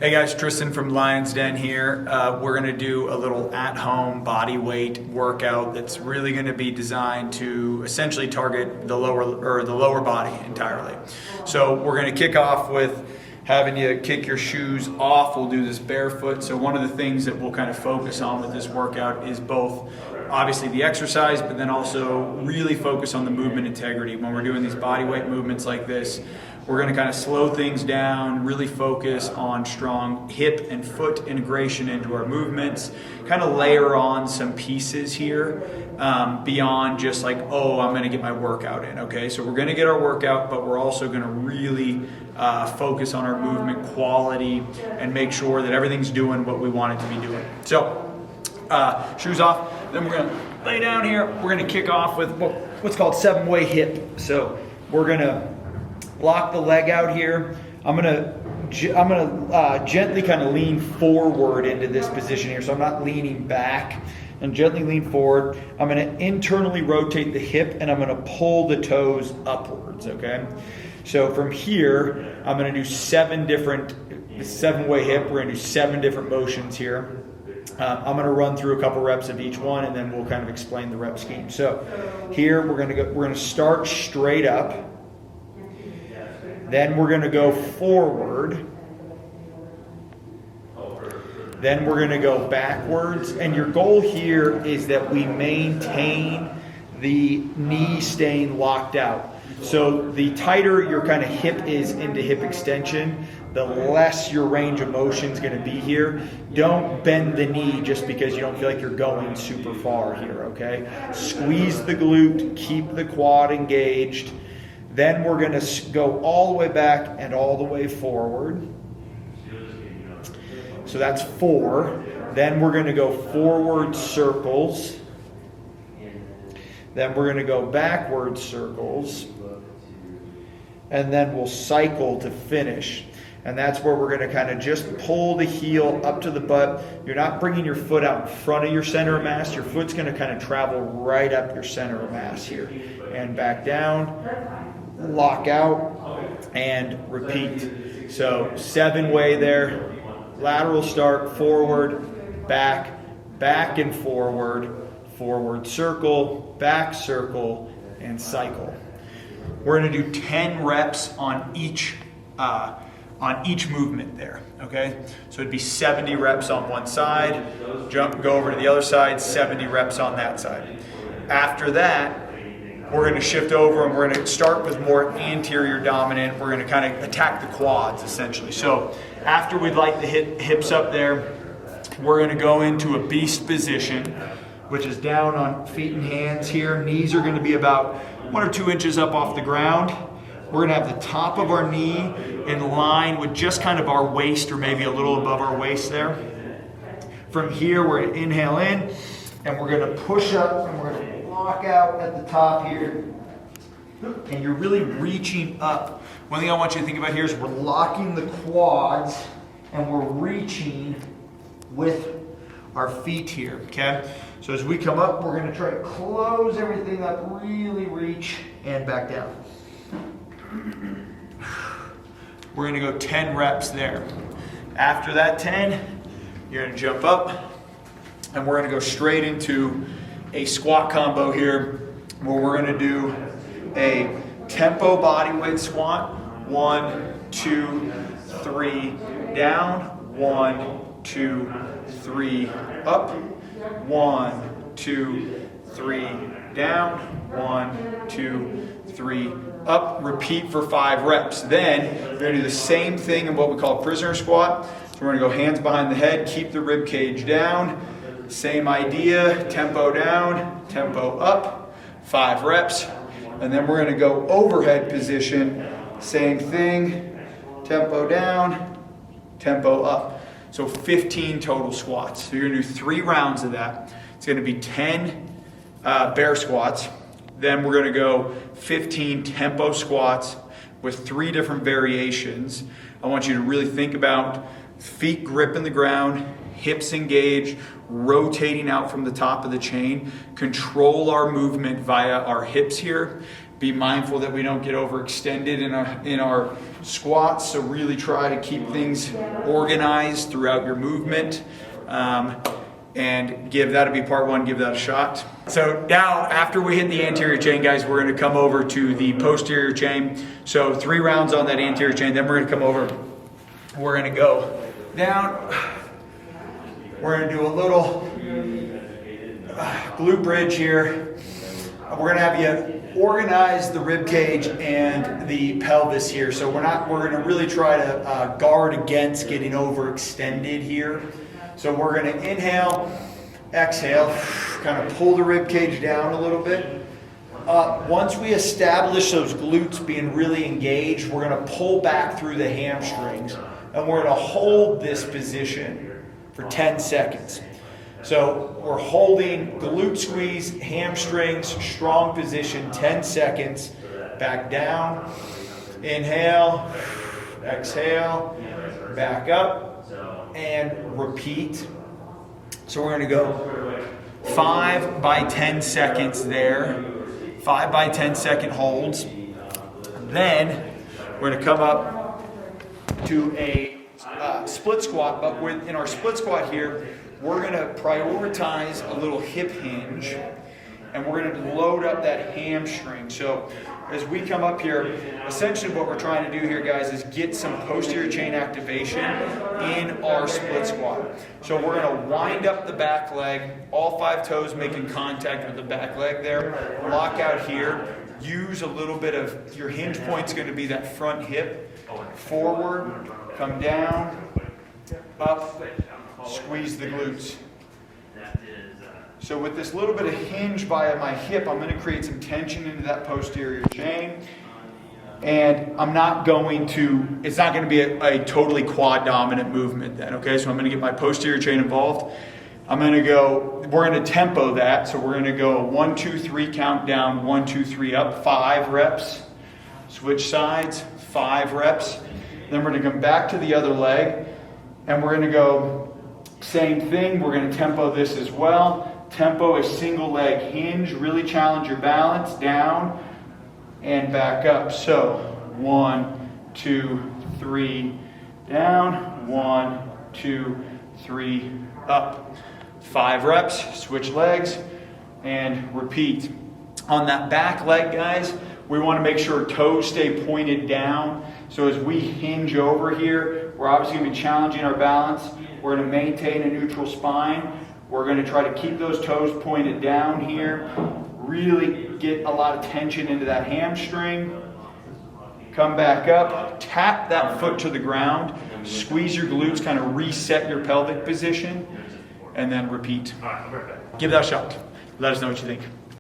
Hey guys, Tristan from Lion's Den here. We're going to do a little at-home body weight workout that's really going to be designed to essentially target the lower body entirely. So we're going to kick off with having you kick your shoes off. We'll do this barefoot. So one of the things that we'll kind of focus on with this workout is both obviously the exercise, but then also really focus on the movement integrity. When we're doing these body weight movements like this, we're going to kind of slow things down, really focus on strong hip and foot integration into our movements, kind of layer on some pieces here beyond just like, oh, I'm going to get my workout in, okay? So we're going to get our workout, but we're also going to really focus on our movement quality and make sure that everything's doing what we want it to be doing. So shoes off, then we're going to lay down here. We're going to kick off with what's called 7-way hip. So we're going to lock the leg out here. I'm gonna gently kind of lean forward into this position here. So I'm not leaning back, and gently lean forward. I'm gonna internally rotate the hip, and I'm gonna pull the toes upwards, okay? So from here, I'm gonna do 7-way hip. We're gonna do 7 different motions here. I'm going to run through a couple reps of each one, and then we'll kind of explain the rep scheme. So here we're going to start straight up. Then we're going to go forward. Then we're going to go backwards. And your goal here is that we maintain the knee staying locked out. So the tighter your kind of hip is into hip extension, the less your range of motion is going to be here. Don't bend the knee just because you don't feel like you're going super far here, okay? Squeeze the glute, keep the quad engaged. Then we're going to go all the way back and all the way forward. So that's 4. Then we're going to go forward circles. Then we're going to go backward circles. And then we'll cycle to finish. And that's where we're going to kind of just pull the heel up to the butt. You're not bringing your foot out in front of your center of mass. Your foot's going to kind of travel right up your center of mass here. And back down, lock out, and repeat. So 7-way there. Lateral start, forward, back and forward, forward circle, back circle, and cycle. We're going to do 10 reps on each movement there, okay? So it'd be 70 reps on one side, go over to the other side, 70 reps on that side. After that, we're going to shift over and we're going to start with more anterior dominant. We're going to kind of attack the quads essentially. So after we'd like the hips up there, we're going to go into a beast position, which is down on feet and hands here. Knees are going to be about 1 or 2 inches up off the ground. We're going to have the top of our knee in line with just kind of our waist, or maybe a little above our waist there. From here, we're going to inhale in, and we're going to push up, and we're going to lock out at the top here. And you're really reaching up. One thing I want you to think about here is we're locking the quads, and we're reaching with our feet here, okay? So as we come up, we're going to try to close everything up, really reach, and back down. We're going to go 10 reps there. After that 10, you're going to jump up, and we're going to go straight into a squat combo here, where we're going to do a tempo body weight squat. 1, 2, 3, down. 1, 2, 3, up. 1, 2, 3, down. 1, 2, 3, up. Repeat for 5 reps. Then we're going to do the same thing in what we call prisoner squat. So we're going to go hands behind the head, keep the rib cage down. Same idea, tempo down, tempo up, 5 reps. And then we're going to go overhead position, same thing, tempo down, tempo up. So 15 total squats. So you're going to do 3 rounds of that. It's going to be 10 bear squats. Then we're going to go 15 tempo squats with 3 different variations. I want you to really think about feet grip in the ground, hips engaged, rotating out from the top of the chain. Control our movement via our hips here. Be mindful that we don't get overextended in our squats, so really try to keep things organized throughout your movement. And that'll be part one, give that a shot. So now, after we hit the anterior chain, guys, we're gonna come over to the posterior chain. So 3 rounds on that anterior chain, then we're gonna come over, we're gonna go down. We're gonna do a little glute bridge here. We're gonna have you organize the rib cage and the pelvis here. So we're gonna really try to guard against getting overextended here. So we're gonna inhale, exhale, kind of pull the rib cage down a little bit. Once we establish those glutes being really engaged, we're gonna pull back through the hamstrings, and we're gonna hold this position for 10 seconds. So we're holding glute squeeze, hamstrings, strong position, 10 seconds. Back down, inhale, exhale, back up, and repeat. So we're gonna go 5 by 10 seconds there, 5 by 10 second holds. Then we're gonna come up to a split squat, but in our split squat here, we're gonna prioritize a little hip hinge, and we're gonna load up that hamstring. So as we come up here, essentially what we're trying to do here, guys, is get some posterior chain activation in our split squat. So we're gonna wind up the back leg, all 5 toes making contact with the back leg there. Lock out here. Use a little bit of, your hinge point's gonna be that front hip. Forward, come down, up, squeeze the glutes. So with this little bit of hinge via my hip, I'm going to create some tension into that posterior chain. And it's not going to be a totally quad dominant movement then, okay? So I'm going to get my posterior chain involved. we're going to tempo that. So we're going to go 1, 2, 3, count down, 1, 2, 3, up, 5 reps. Switch sides, 5 reps. Then we're going to come back to the other leg, and we're going to go same thing. We're going to tempo this as well. Tempo a single leg hinge, really challenge your balance, down and back up. So 1, 2, 3, down, 1, 2, 3, up. 5 reps, switch legs, and repeat. On that back leg, guys, we want to make sure toes stay pointed down. So as we hinge over here, we're obviously going to be challenging our balance. We're going to maintain a neutral spine. We're going to try to keep those toes pointed down here. Really get a lot of tension into that hamstring. Come back up, tap that foot to the ground, squeeze your glutes, kind of reset your pelvic position, and then repeat. Give that a shot. Let us know what you think.